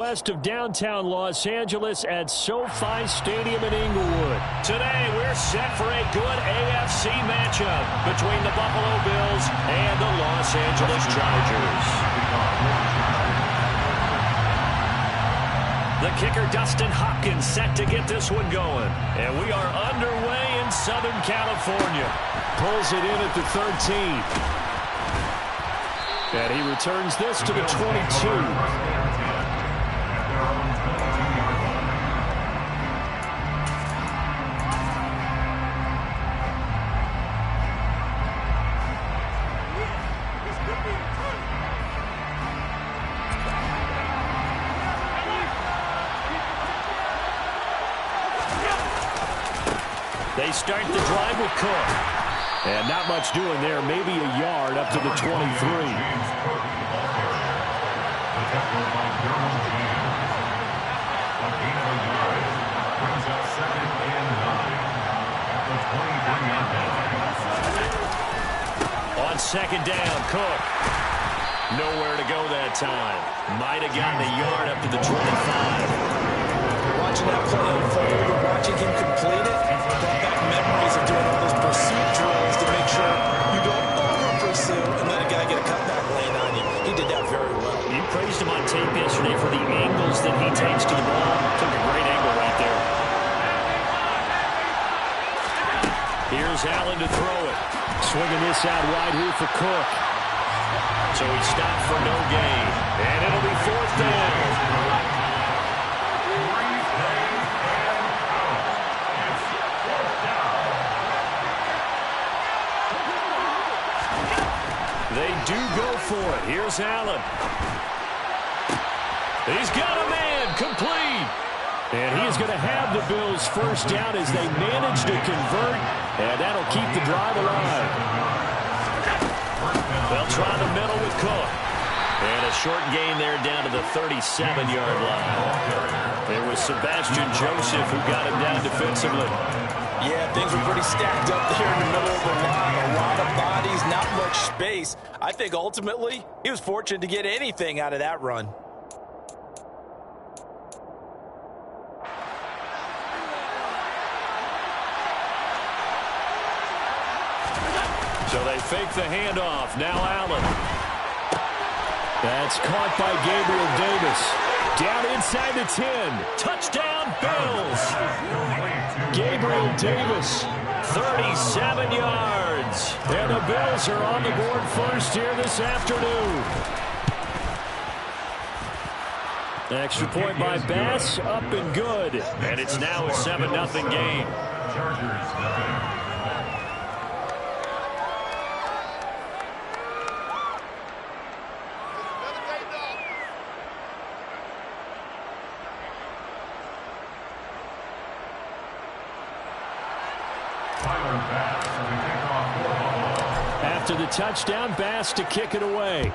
West of downtown Los Angeles at SoFi Stadium in Inglewood. Today, we're set for a good AFC matchup between the Buffalo Bills and the Los Angeles Chargers. The kicker, Dustin Hopkins, set to get this one going. And we are underway in Southern California. Pulls it in at the 13. And he returns this to the 22. They start the drive with Cook. And not much doing there. Maybe a yard up to the 23. On second down, Cook. Nowhere to go that time. Might have gotten a yard up to the 25. Watching that play unfold, watching him complete it, brought back memories of doing all those pursuit drills to make sure you don't over-pursue and let a guy get a cutback lane on you. He did that very well. You praised him on tape yesterday for the angles that he takes to the ball. Took a great angle right there. Here's Allen to throw it. Swinging this out wide here for Cook. So he stopped for no gain. And it'll be fourth down. They do go for it. Here's Allen. He's got a man, complete. And he is going to have the Bills first down as they manage to convert, and that'll keep the drive alive. They'll try the middle with Cook. And a short gain there down to the 37-yard line. It was Sebastian Joseph who got him down defensively. Yeah, things were pretty stacked up there in the middle of the line. A lot of bodies, not much space. I think ultimately he was fortunate to get anything out of that run. So they fake the handoff. Now Allen. That's caught by Gabriel Davis. Down inside the 10. Touchdown, Bills. Gabriel Davis. 37 yards. And the Bills are on the board first here this afternoon. Extra point by Bass, up and good. And it's now a 7-0 game. Chargers. After the touchdown, Bass to kick it away.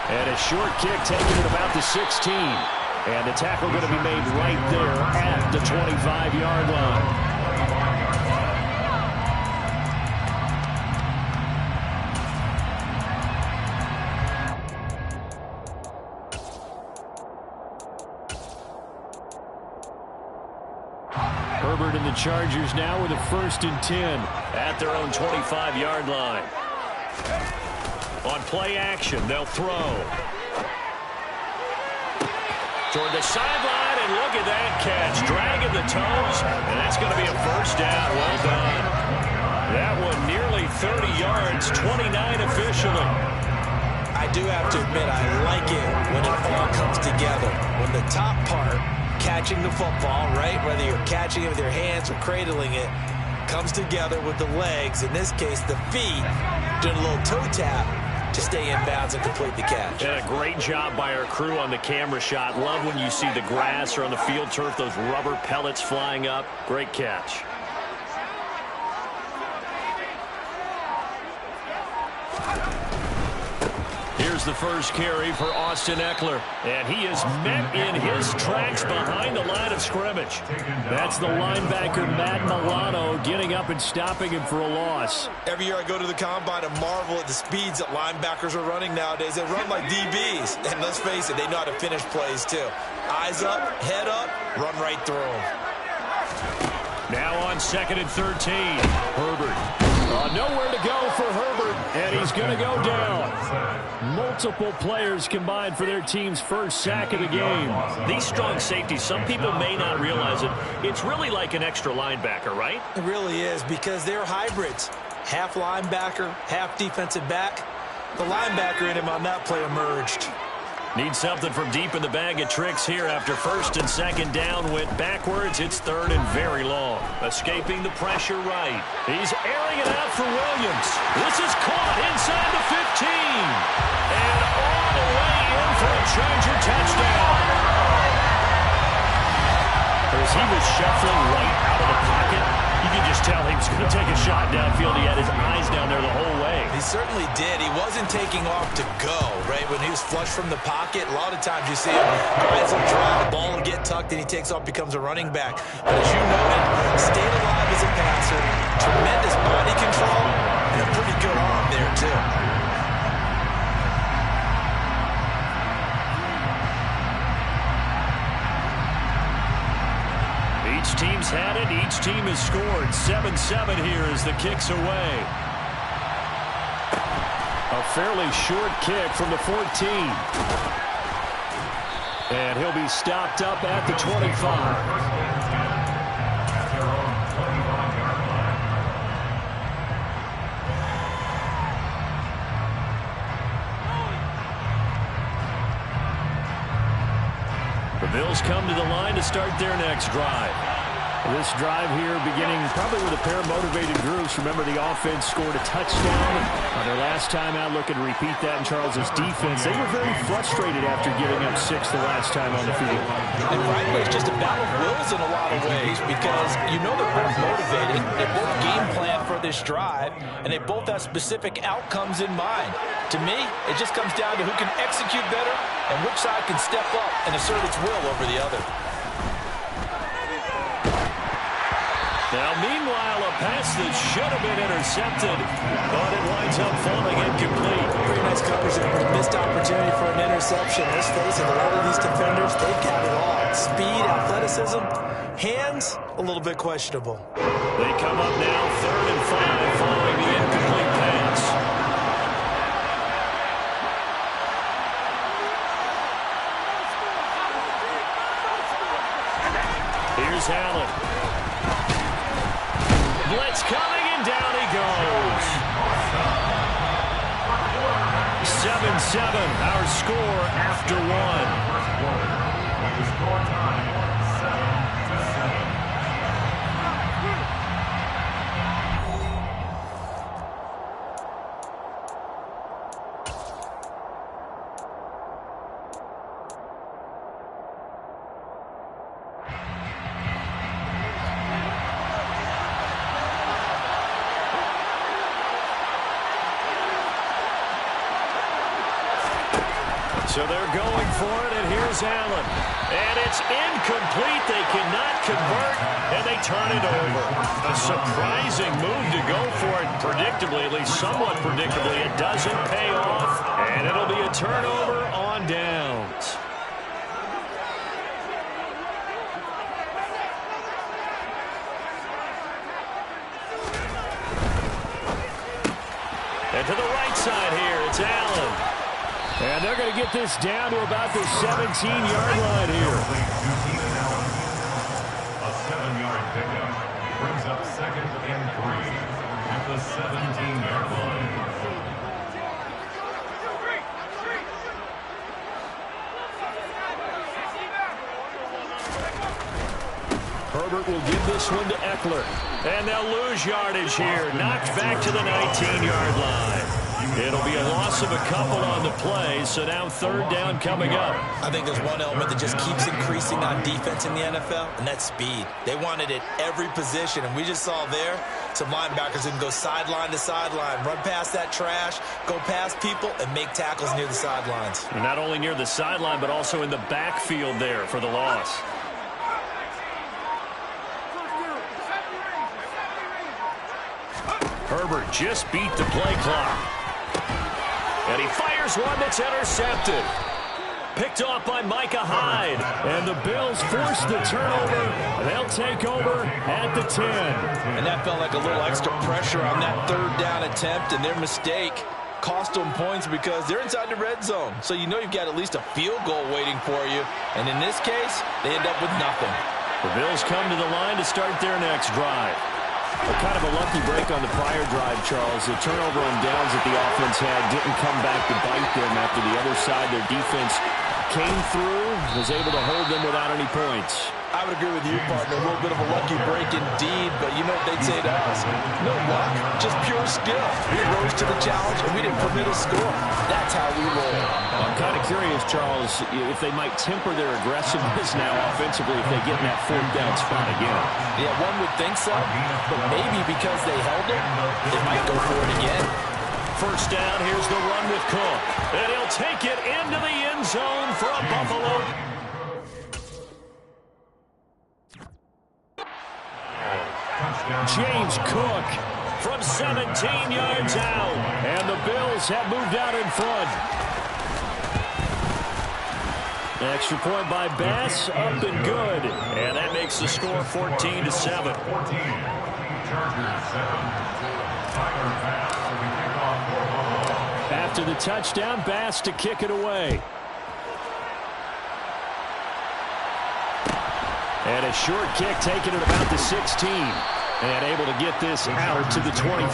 And a short kick taken at about the 16. And the tackle going to be made right there at the 25-yard line. Herbert and the Chargers now with a 1st and 10 at their own 25-yard line. On play action, they'll throw. Toward the sideline, and look at that catch. Dragging the toes, and that's going to be a first down. Well done. That one nearly 30 yards, 29 officially. I do have to admit, I like it when it all comes together. When the top part, catching the football, right, whether you're catching it with your hands or cradling it, comes together with the legs, in this case the feet, doing a little toe tap to stay in bounds and complete the catch. And a great job by our crew on the camera shot. Love when you see the grass or on the field turf, those rubber pellets flying up. Great catch. here's the first carry for Austin Eckler. And he is met in his tracks behind the line of scrimmage. That's the linebacker, Matt Milano, getting up and stopping him for a loss. Every year I go to the combine and marvel at the speeds that linebackers are running nowadays. They run like DBs. And let's face it, they know how to finish plays too. Eyes up, head up, run right through them. Now on 2nd and 13. Herbert. Nowhere to go for Herbert, and he's going to go down. Multiple players combined for their team's first sack of the game. These strong safeties, some people may not realize it. It's really like an extra linebacker, right? It really is, because they're hybrids. Half linebacker, half defensive back. The linebacker in him on that play emerged. Need something from deep in the bag of tricks here after 1st and 2nd down went backwards. It's 3rd and very long. Escaping the pressure right. He's airing it out for Williams. This is caught inside the 15. And all the way in for a Charger touchdown. As he was shuffling right out of the pocket, you can just tell he was going to take a shot downfield. He had his eyes down there the whole way. He certainly did. He wasn't taking off to go, right? When he was flush from the pocket, a lot of times you see him, guys will drive, the ball will get tucked, and he takes off, becomes a running back. But as you noted, stayed alive as a passer, tremendous body control, and a pretty good arm there, too. Each team's had it. Each team has scored. 7-7 here as the kick's away. A fairly short kick from the 14. And he'll be stopped up at the 25. The Bills come to the line to start their next drive. This drive here beginning probably with a pair of motivated groups. Remember, the offense scored a touchdown on their last time out. Looking to repeat that in Charles's defense. They were very frustrated after giving up 6 the last time on the field. And frankly, it's just a battle of wills in a lot of ways, because you know they're both motivated. They both game plan for this drive, and they both have specific outcomes in mind. To me, it just comes down to who can execute better and which side can step up and assert its will over the other. Now, meanwhile, a pass that should have been intercepted, but it winds up falling incomplete. Pretty nice coverage there, but a missed opportunity for an interception. Let's face it, a lot of these defenders, they've got it all. Speed, athleticism, hands, a little bit questionable. They come up now 3rd and 5 following the incomplete pass. Here's Allen. Blitz coming, and down he goes. 7-7, our score after 1. So they're going for it, and here's Allen. And it's incomplete. They cannot convert, and they turn it over. A surprising move to go for it. Predictably, at least somewhat predictably, it doesn't pay off, and it'll be a turnover on downs. And to the right side here, it's Allen. And they're going to get this down to about the 17-yard line here. A 7-yard pickup brings up 2nd and 3 at the 17-yard line. Herbert will give this one to Eckler. And they'll lose yardage here. Knocked back to the 19-yard line. It'll be a loss of a couple on the play, so now third down coming up. I think there's one element that just keeps increasing on defense in the NFL, and that's speed. They want it at every position, and we just saw there some linebackers who can go sideline to sideline, run past that trash, go past people, and make tackles near the sidelines. And not only near the sideline, but also in the backfield there for the loss. Herbert just beat the play clock. And he fires one that's intercepted. Picked off by Micah Hyde. And the Bills force the turnover. They'll take over at the 10. And that felt like a little extra pressure on that third down attempt, and their mistake cost them points because they're inside the red zone. So you know you've got at least a field goal waiting for you. And in this case, they end up with nothing. The Bills come to the line to start their next drive. Kind of a lucky break on the prior drive, Charles. The turnover on downs that the offense had didn't come back to bite them after the other side. Their defense came through, was able to hold them without any points. I would agree with you, partner. A little bit of a lucky break indeed, but you know what they'd say to us? No luck, just pure skill. We rose to the challenge, and we didn't permit a score. That's how we roll. I'm kind of curious, Charles, if they might temper their aggressiveness now offensively if they get in that fourth down spot again. Yeah, one would think so, but maybe because they held it, they might go for it again. First down, here's the run with Cook. And he'll take it into the end zone for a Buffalo. James Cook From 17 yards out. And the Bills have moved out in front. Extra point by Bass, up and good. And that makes the score 14-7. 14. Chargers 7. Tyler Bass will be kicked off for Buffalo. After the touchdown, Bass to kick it away. And a short kick taken at about the 16. And able to get this out to the 25.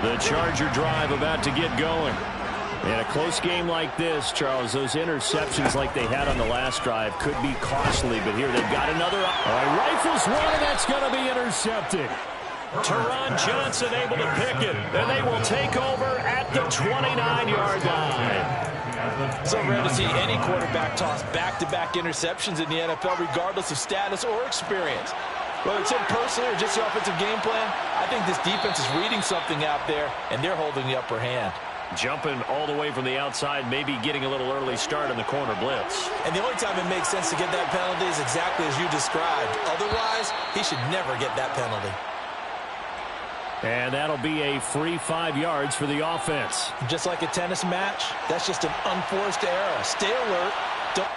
The Charger drive about to get going. In a close game like this, Charles, those interceptions like they had on the last drive could be costly, but here they've got another. Rifles one, and that's going to be intercepted. Teron Johnson able to pick it, and they will take over at the 29-yard line. So rare to see any quarterback toss back-to-back interceptions in the NFL, regardless of status or experience. Whether it's him personally or just the offensive game plan, I think this defense is reading something out there, and they're holding the upper hand. Jumping all the way from the outside, maybe getting a little early start in the corner blitz. And the only time it makes sense to get that penalty is exactly as you described. Otherwise, he should never get that penalty. And that'll be a free 5 yards for the offense. Just like a tennis match, that's just an unforced error. Stay alert. Don't